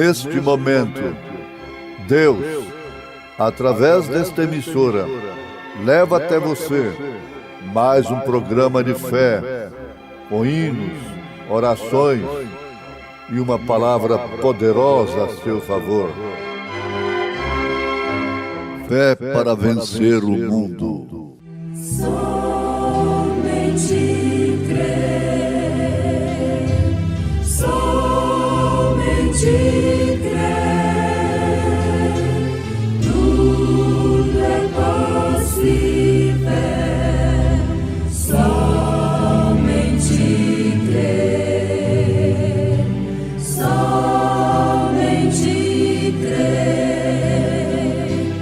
neste momento, Deus, através desta emissora, leva até você mais um programa de fé, com hinos, orações e uma palavra poderosa a seu favor. Fé para vencer o mundo. Somente crer, somente crer, tudo é possível, somente crer, somente crer,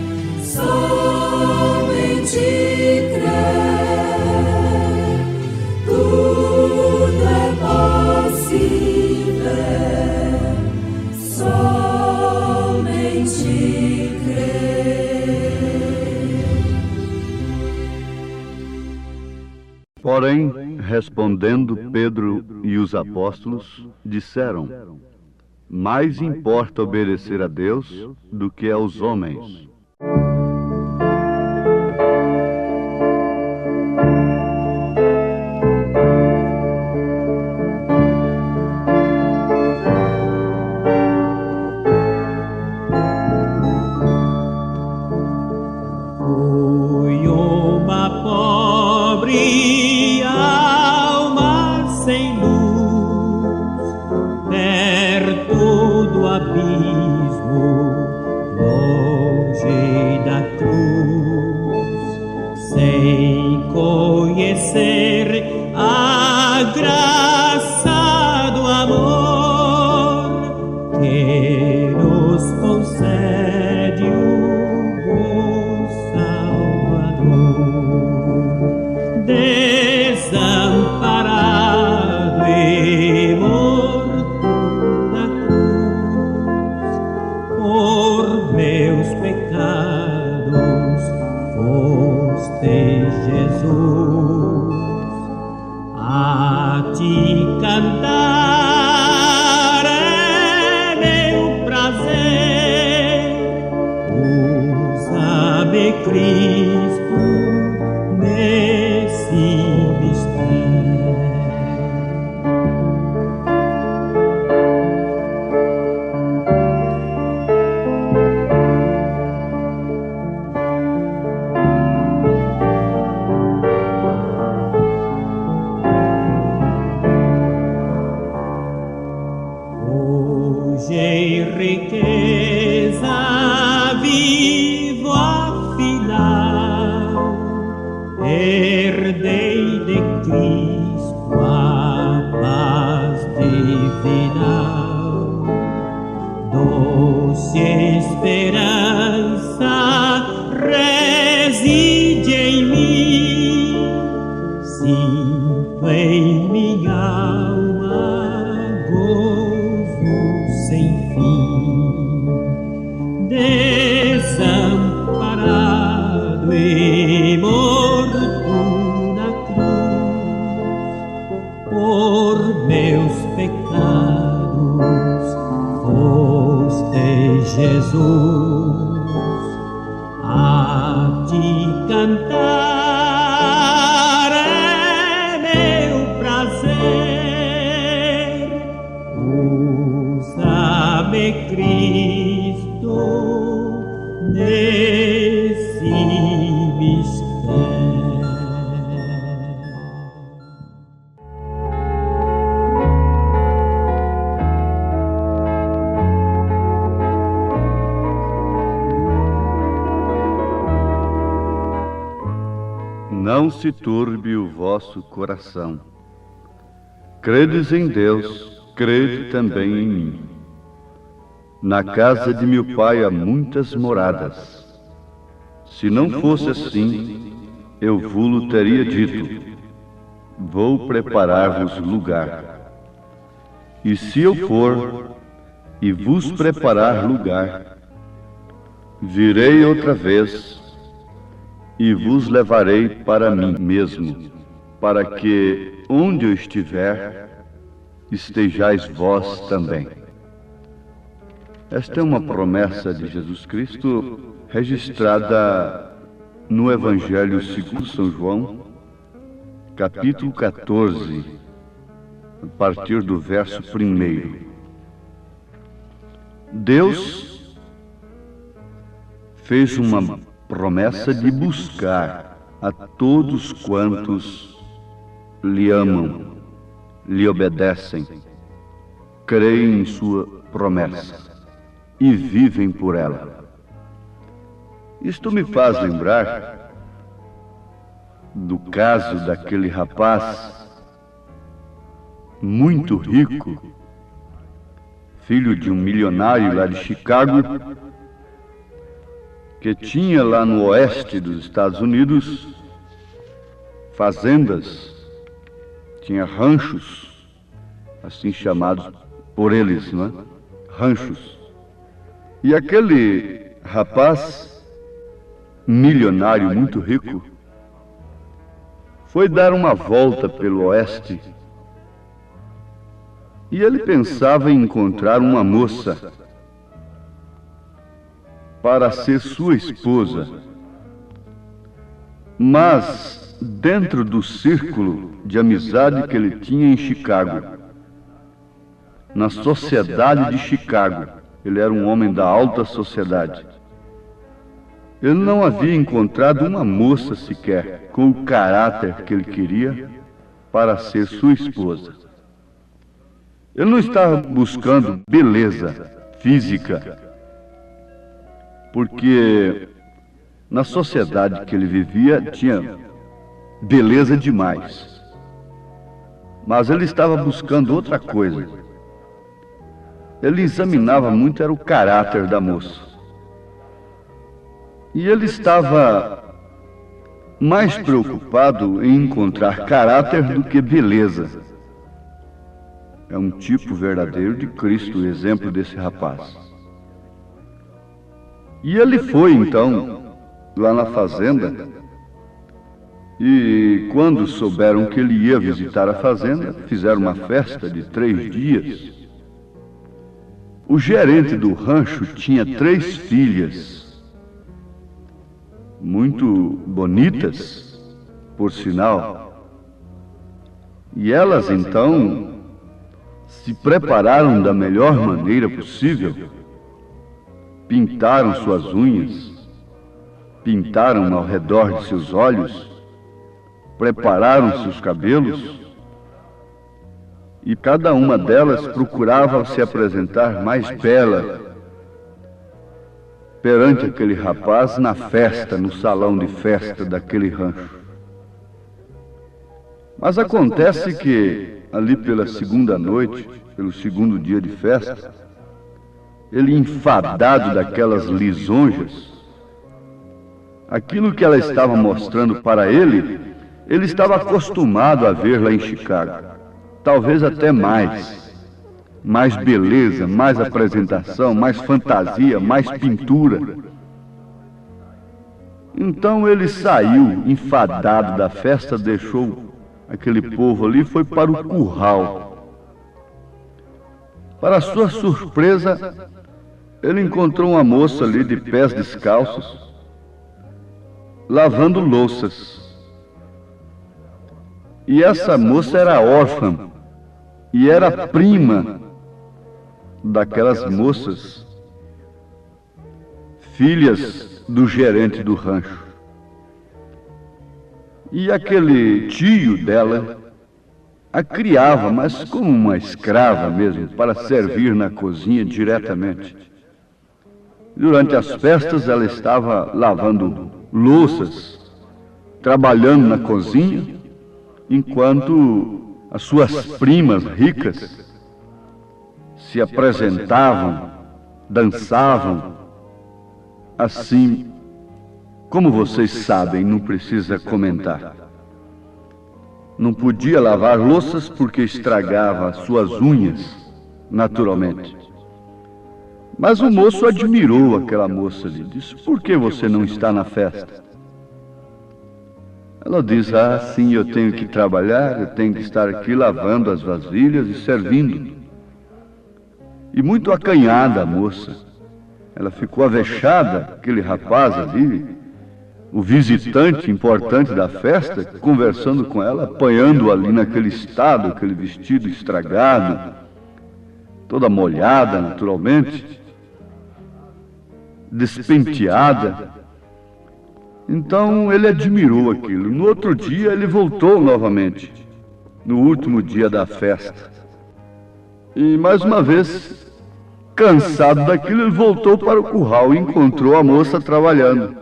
somente crer, tudo é possível, somente crer. Porém, respondendo Pedro e os apóstolos, disseram: mais importa obedecer a Deus do que aos homens. Fui uma pobre alma sem luz, perto do abismo, longe da cruz, sem conhecer a graça do amor que nos concede o bom Salvador. Desamparado e morto na cruz, por meus pecados foste, Jesus. A ti cantar é meu prazer, usa-me, Cristo, nesse mistério. Hoje em riqueza vivo afinal, herdei de Cristo a paz divinal, doce esperança reside em mim, sinto em minha alma gozo sem fim. Desamparado e morto na cruz, por meus pecados foste, Jesus. A ti cantar é meu prazer, usa-me, Cristo, nesse mistério. Não se turbe o vosso coração. Credes em Deus, crede também em mim. Na casa de meu Pai há muitas moradas. Se não fosse assim, eu vos teria dito: vou preparar-vos lugar. E se eu for e vos preparar lugar, virei outra vez e vos levarei para mim mesmo, para que, onde eu estiver, estejais vós também. Esta é uma promessa de Jesus Cristo registrada no Evangelho segundo São João, capítulo 14, a partir do verso 1. Deus fez uma promessa de buscar a todos quantos lhe amam, lhe obedecem, creem em sua promessa e vivem por ela. Isto me faz lembrar do caso daquele rapaz muito rico, filho de um milionário lá de Chicago, que tinha lá no oeste dos Estados Unidos fazendas, tinha ranchos, assim chamados por eles, não é? Ranchos. E aquele rapaz milionário, muito rico, foi dar uma volta pelo oeste e ele pensava em encontrar uma moça para ser sua esposa. Mas, dentro do círculo de amizade que ele tinha em Chicago, na sociedade de Chicago, ele era um homem da alta sociedade, ele não havia encontrado uma moça sequer com o caráter que ele queria para ser sua esposa. Ele não estava buscando beleza física, porque na sociedade que ele vivia tinha beleza demais. Mas ele estava buscando outra coisa. Ele examinava muito era o caráter da moça. E ele estava mais preocupado em encontrar caráter do que beleza. É um tipo verdadeiro de Cristo, o exemplo desse rapaz. E ele foi, então, lá na fazenda, e quando souberam que ele ia visitar a fazenda, fizeram uma festa de 3 dias. O gerente do rancho tinha 3 filhas, muito bonitas, por sinal. E elas, então, se prepararam da melhor maneira possível, pintaram suas unhas, pintaram ao redor de seus olhos, prepararam seus cabelos, e cada uma delas procurava se apresentar mais bela perante aquele rapaz na festa, no salão de festa daquele rancho. Mas acontece que ali pela segunda noite, pelo segundo dia de festa, ele, enfadado daquelas lisonjas, aquilo que ela estava mostrando para ele, ele estava acostumado a ver lá em Chicago, talvez até mais beleza, mais apresentação, mais fantasia, mais pintura. Então ele saiu enfadado da festa, deixou aquele povo ali, foi para o curral. Para sua surpresa, ele encontrou uma moça ali de pés descalços, lavando louças. E essa moça era órfã e era prima daquelas moças, filhas do gerente do rancho. E aquele tio dela a criava, mas como uma escrava mesmo, para servir na cozinha diretamente. Durante as festas ela estava lavando louças, trabalhando na cozinha, enquanto as suas primas ricas se apresentavam, dançavam, assim, como vocês sabem, não precisa comentar. Não podia lavar louças porque estragava as suas unhas, naturalmente. Mas o moço admirou aquela moça e disse: por que você não está na festa? Ela diz: ah, sim, eu tenho que trabalhar, eu tenho que estar aqui lavando as vasilhas e servindo. E muito acanhada a moça. Ela ficou avexada, aquele rapaz ali, o visitante importante da festa, conversando com ela, apanhando ali naquele estado, aquele vestido estragado, toda molhada naturalmente, despenteada. Então ele admirou aquilo. No outro dia ele voltou novamente, no último dia da festa. E mais uma vez, cansado daquilo, ele voltou para o curral e encontrou a moça trabalhando.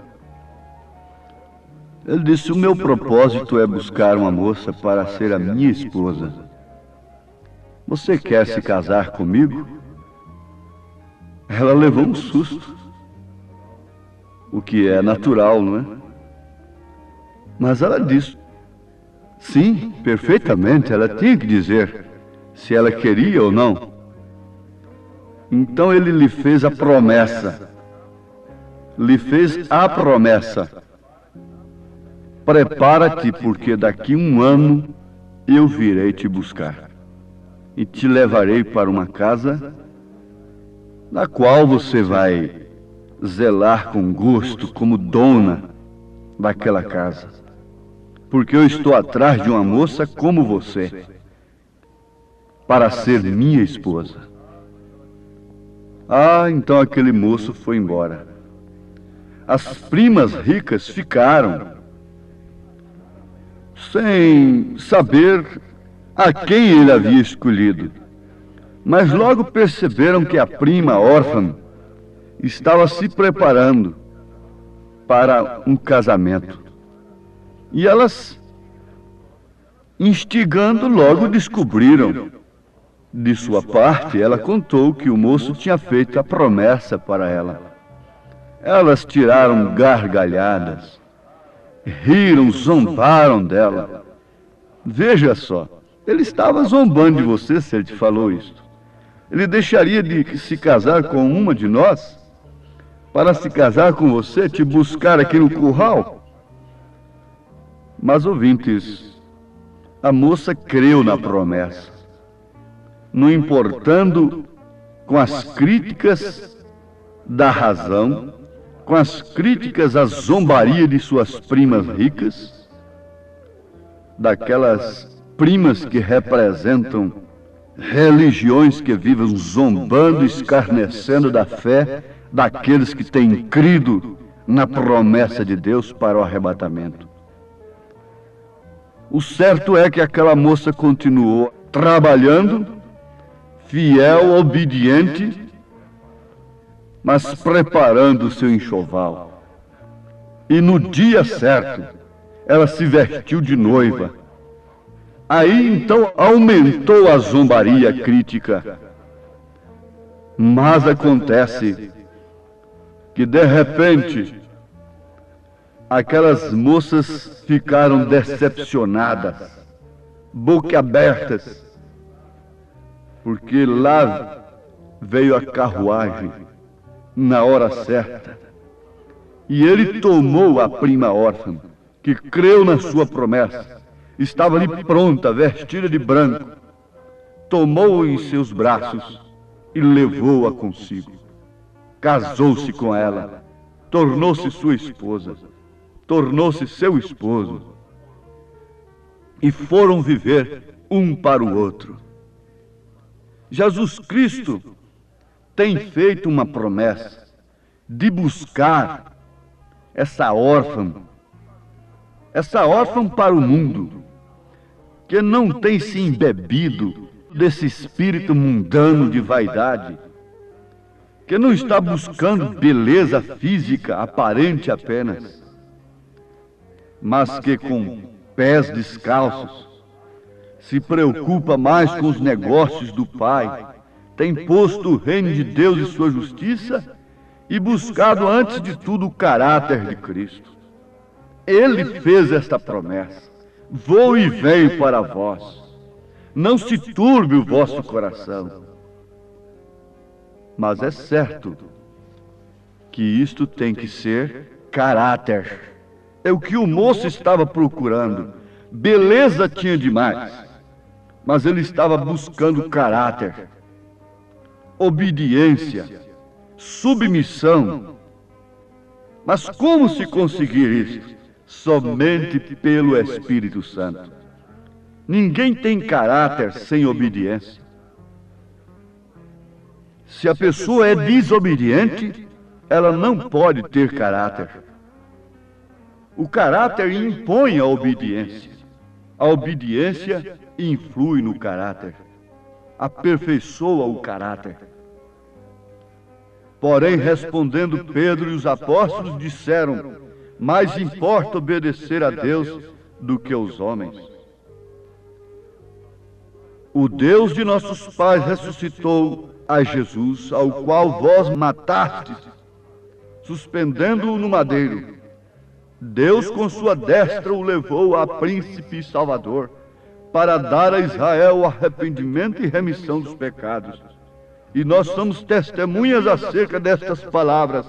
Ele disse: o meu propósito é buscar uma moça para ser a minha esposa. Você quer se casar comigo? Ela levou um susto, o que é natural, não é? Mas ela disse: sim, perfeitamente. Ela tinha que dizer se ela queria ou não. Então ele lhe fez a promessa. Prepara-te, porque daqui 1 ano eu virei te buscar e te levarei para uma casa na qual você vai zelar com gosto como dona daquela casa, porque eu estou atrás de uma moça como você para ser minha esposa. Então aquele moço foi embora. As primas ricas ficaram sem saber a quem ele havia escolhido, mas logo perceberam que a prima órfã estava se preparando para um casamento. E elas, instigando, logo descobriram. De sua parte, ela contou que o moço tinha feito a promessa para ela. Elas tiraram gargalhadas, riram, zombaram dela. Veja só, ele estava zombando de você se ele te falou isso. Ele deixaria de se casar com uma de nós para se casar com você, te buscar aqui no curral? Mas, ouvintes, a moça creu na promessa, não importando com as críticas da razão, com as críticas à zombaria de suas primas ricas, daquelas primas que representam religiões que vivem zombando, escarnecendo da fé daqueles que têm crido na promessa de Deus para o arrebatamento. O certo é que aquela moça continuou trabalhando, fiel, obediente, mas preparando o seu enxoval. E no dia certo, ela se vestiu de noiva. Aí então aumentou a zombaria crítica. Mas acontece que de repente aquelas moças ficaram decepcionadas, boquiabertas, porque lá veio a carruagem na hora certa. E ele tomou a prima órfã, que creu na sua promessa, estava ali pronta, vestida de branco, tomou-a em seus braços e levou-a consigo. Casou-se com ela, tornou-se sua esposa, tornou-se seu esposo, e foram viver um para o outro. Jesus Cristo tem feito uma promessa de buscar essa órfã para o mundo, que não tem se embebido desse espírito mundano de vaidade, que não está buscando beleza física aparente apenas, mas que com pés descalços se preocupa mais com os negócios do Pai, tem posto o reino de Deus e sua justiça e buscado antes de tudo o caráter de Cristo. Ele fez esta promessa: vou e venho para vós, não se turbe o vosso coração. Mas é certo que isto tem que ser caráter. É o que o moço estava procurando. Beleza tinha demais, mas ele estava buscando caráter, obediência, submissão. Mas como se conseguir isso? Somente pelo Espírito Santo. Ninguém tem caráter sem obediência. Se a pessoa é desobediente, ela não pode ter caráter. O caráter impõe a obediência. A obediência influi no caráter, aperfeiçoa o caráter. Porém, respondendo Pedro e os apóstolos disseram: mais importa obedecer a Deus do que aos homens. O Deus de nossos pais ressuscitou a Jesus, ao qual vós matastes, suspendendo-o no madeiro. Deus com sua destra o levou a príncipe e salvador, para dar a Israel o arrependimento e remissão dos pecados. E nós somos testemunhas acerca destas palavras,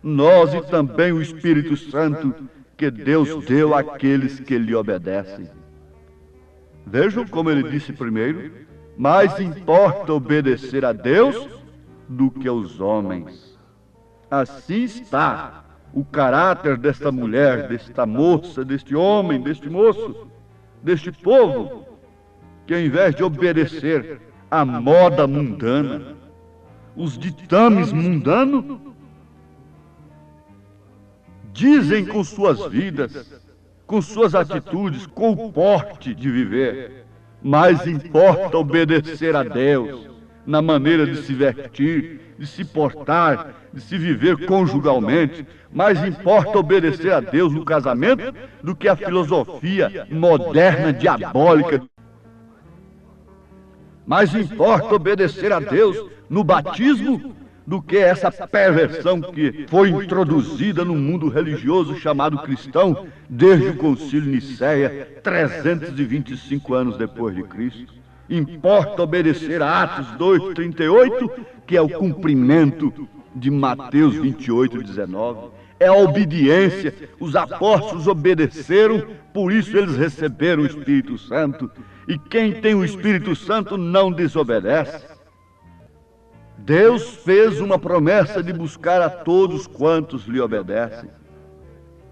nós e também o Espírito Santo, que Deus deu àqueles que lhe obedecem. Vejam como ele disse primeiro: mais importa obedecer a Deus do que aos homens. Assim está o caráter desta mulher, desta moça, deste homem, deste moço, deste povo, que ao invés de obedecer à moda mundana, os ditames mundanos, dizem com suas vidas, com suas atitudes, com o porte de viver, mais importa obedecer a Deus na maneira de se vestir, de se portar, de se viver conjugalmente. Mais importa obedecer a Deus no casamento do que a filosofia moderna, diabólica. Mais importa obedecer a Deus no batismo do que essa perversão que foi introduzida no mundo religioso chamado cristão desde o Concílio Nicéia, 325 anos depois de Cristo. Importa obedecer a Atos 2:38, que é o cumprimento de Mateus 28:19. É a obediência. Os apóstolos obedeceram, por isso eles receberam o Espírito Santo. E quem tem o Espírito Santo não desobedece. Deus fez uma promessa de buscar a todos quantos lhe obedecem.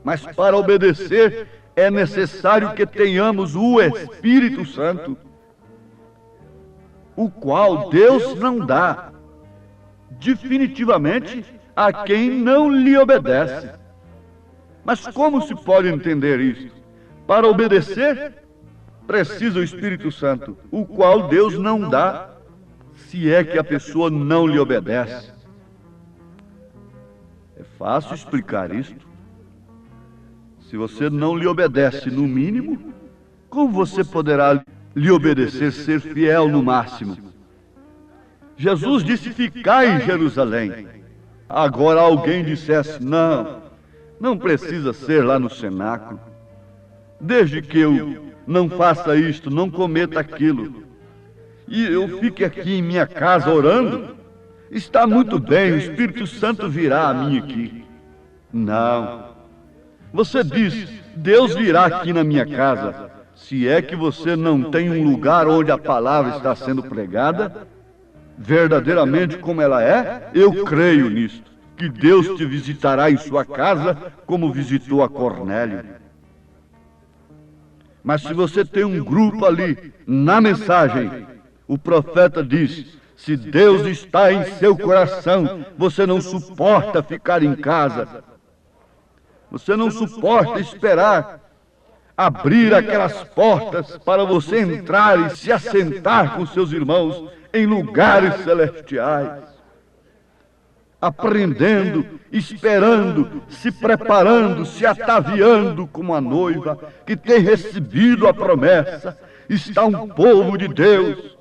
Mas para obedecer é necessário que tenhamos o Espírito Santo, o qual Deus não dá definitivamente a quem não lhe obedece. Mas como se pode entender isso? Para obedecer, precisa o Espírito Santo, o qual Deus não dá, se é que a pessoa não lhe obedece. É fácil explicar isto. Se você não lhe obedece no mínimo, como você poderá lhe obedecer, ser fiel no máximo? Jesus disse: ficai em Jerusalém. Agora alguém dissesse: não precisa ser lá no cenáculo. Desde que eu não faça isto, não cometa aquilo, e eu fique aqui em minha casa orando, está muito bem, o Espírito Santo virá a mim aqui. Não. Você diz: Deus virá aqui na minha casa, se é que você não tem um lugar onde a palavra está sendo pregada, verdadeiramente como ela é. Eu creio nisto, que Deus te visitará em sua casa, como visitou a Cornélio. Mas se você tem um grupo ali, na mensagem, o profeta diz: se Deus está em seu coração, você não suporta ficar em casa. Você não suporta esperar abrir aquelas portas para você entrar e se assentar com seus irmãos em lugares celestiais, aprendendo, esperando, se preparando, se ataviando como a noiva que tem recebido a promessa. Está um povo de Deus.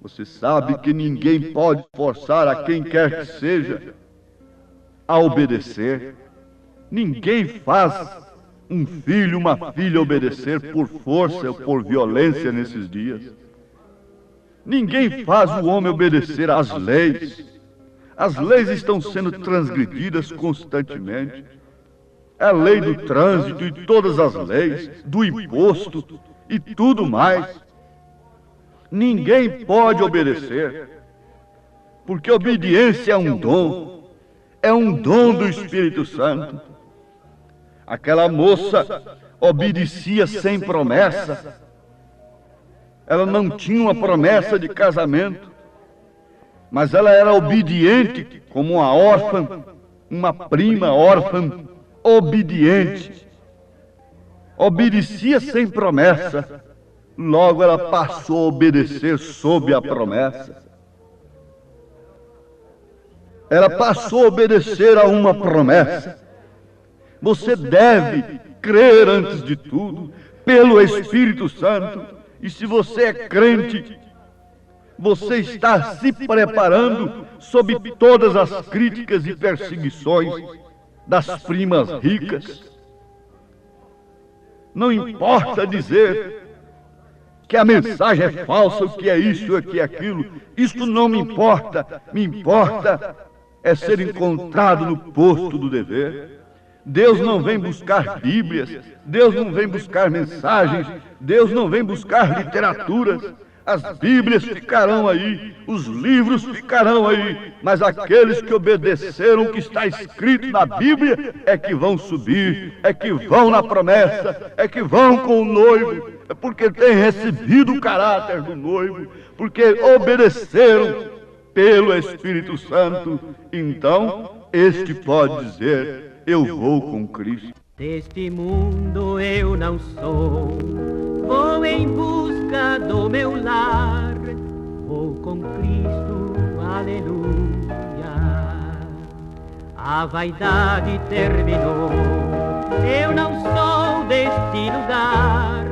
Você sabe que ninguém pode forçar a quem quer que seja a obedecer. Ninguém faz um filho, uma filha obedecer por força ou por violência nesses dias. Ninguém faz o homem obedecer às leis. As leis estão sendo transgredidas constantemente. É a lei do trânsito e todas as leis, do imposto e tudo mais. Ninguém pode obedecer. porque obediência é um dom do Espírito Santo. Aquela moça obedecia sem promessa. Ela não tinha uma promessa de casamento, mas ela era obediente como uma órfã, uma prima órfã, obediente. Obedecia sem promessa, logo ela passou a obedecer sob a promessa. Ela passou a obedecer a uma promessa. Você deve crer antes de tudo, pelo Espírito Santo. E se você é crente, você está se preparando sob todas as críticas e perseguições das primas ricas. Não importa dizer que a mensagem é falsa, o que é isso, o que é aquilo. Isso não me importa. Me importa é ser encontrado no posto do dever. Deus não vem buscar Bíblias, Deus não vem buscar mensagens, Deus não vem buscar literaturas. As Bíblias ficarão aí, os livros ficarão aí, mas aqueles que obedeceram o que está escrito na Bíblia é que vão subir, é que vão na promessa, é que vão com o noivo, é porque têm recebido o caráter do noivo, porque obedeceram pelo Espírito Santo. Então, este pode dizer: eu vou com Cristo. Deste mundo eu não sou, vou em busca do meu lar, vou com Cristo, aleluia. A vaidade terminou, eu não sou deste lugar,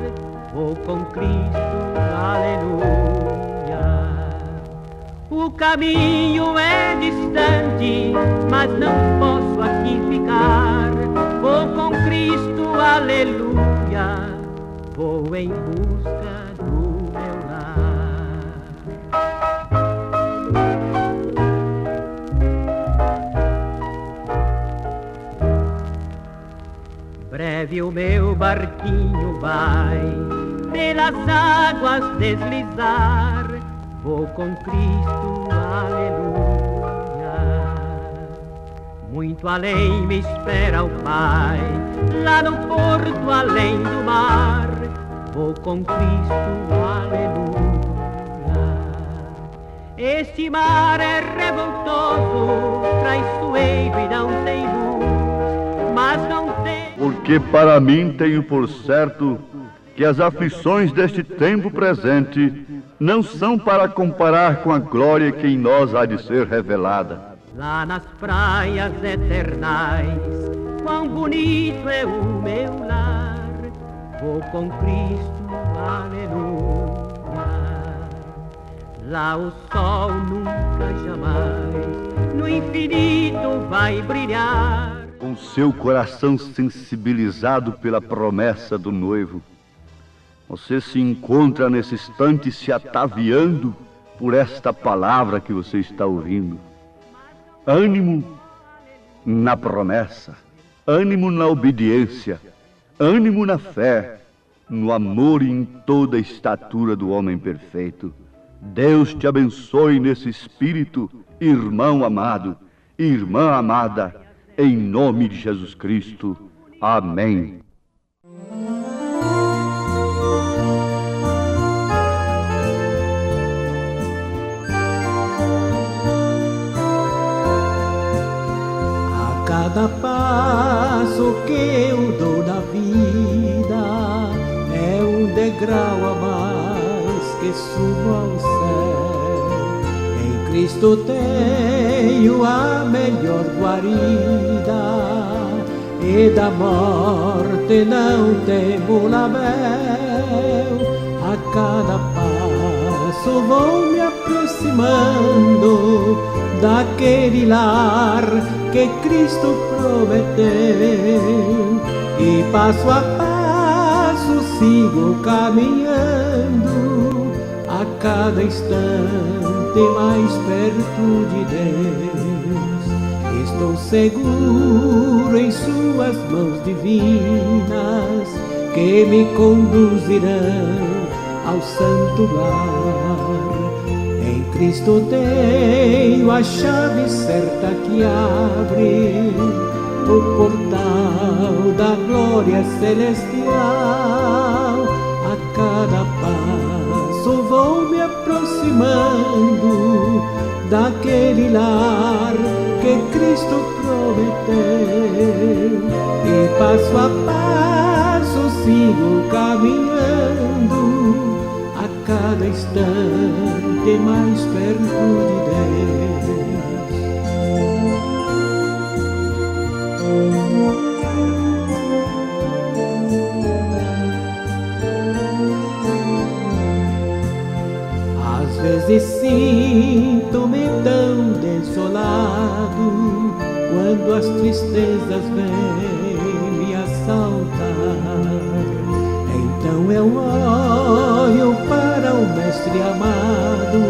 vou com Cristo, aleluia. O caminho é distante, mas não posso aqui ficar. Vou com Cristo, aleluia. Vou em busca do meu lar. Breve o meu barquinho vai pelas águas deslizar. Vou com Cristo, aleluia. Muito além me espera o Pai, lá no porto além do mar. Vou com Cristo, aleluia. Este mar é revoltoso, traiçoeiro e não tem luz, mas não tem... Porque para mim tenho por certo que as aflições deste tempo presente não são para comparar com a glória que em nós há de ser revelada. Lá nas praias eternais, quão bonito é o meu lar. Vou com Cristo, aleluia. Lá o sol nunca jamais no infinito vai brilhar. Com seu coração sensibilizado pela promessa do noivo, você se encontra nesse instante se ataviando por esta palavra que você está ouvindo. Ânimo na promessa, ânimo na obediência, ânimo na fé, no amor e em toda a estatura do homem perfeito. Deus te abençoe nesse espírito, irmão amado, irmã amada, em nome de Jesus Cristo. Amém. Cada passo que eu dou na vida é um degrau a mais que subo ao céu. Em Cristo tenho a melhor guarida e da morte não temo labéu. A cada passo vou me aproximando daquele lar que Cristo prometeu, e passo a passo sigo caminhando, a cada instante mais perto de Deus. Estou seguro em suas mãos divinas, que me conduzirão ao santo lar. Em Cristo tem a chave certa que abre o portal da glória celestial. A cada passo vou me aproximando daquele lar que Cristo prometeu, e passo a passo sigo caminhando, a cada instante mais perto de Deus. Às vezes sinto-me tão desolado, quando as tristezas vêm me assaltar. Então eu olho para o Mestre amado,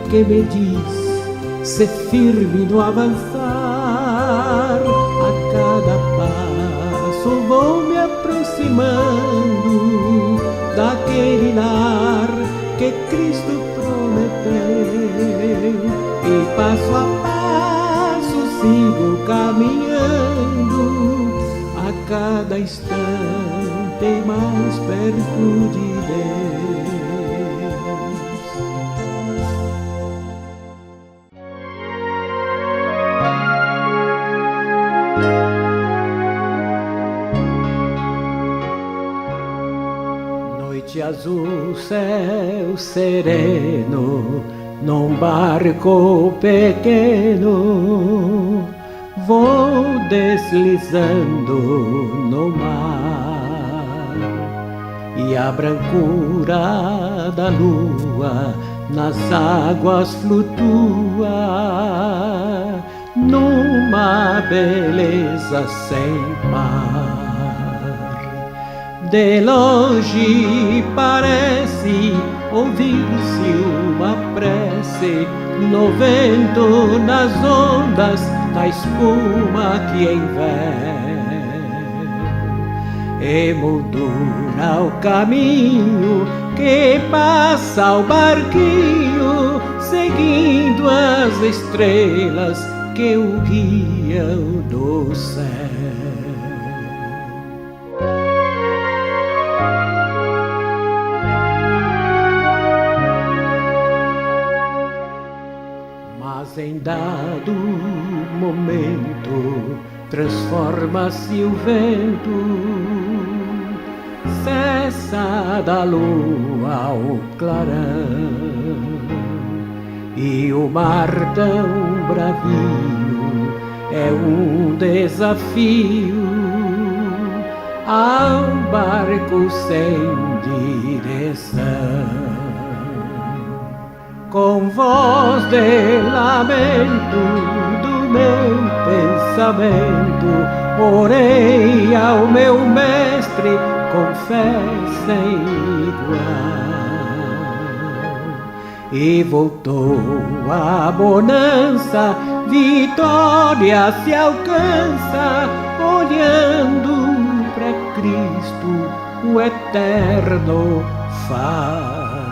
que me diz, ser firme no avançar. A cada passo vou me aproximando daquele lar que Cristo prometeu, e passo a passo sigo caminhando, a cada instante mais perto de Deus. Noite azul, céu sereno, num barco pequeno, vou deslizando no mar, e a brancura da lua nas águas flutua, numa beleza sem par. De longe parece ouvir-se uma prece, no vento, nas ondas, na espuma que enverga, emoldura o caminho que passa o barquinho, seguindo as estrelas que o guiam do céu. Mas em dado momento transforma-se o vento, cessa da lua o clarão, e o mar tão bravio é um desafio ao barco sem direção. Com voz de lamento do meu pensamento, orei ao meu mestre com fé sem igual, e voltou a bonança, vitória se alcança, olhando para Cristo, o eterno farol.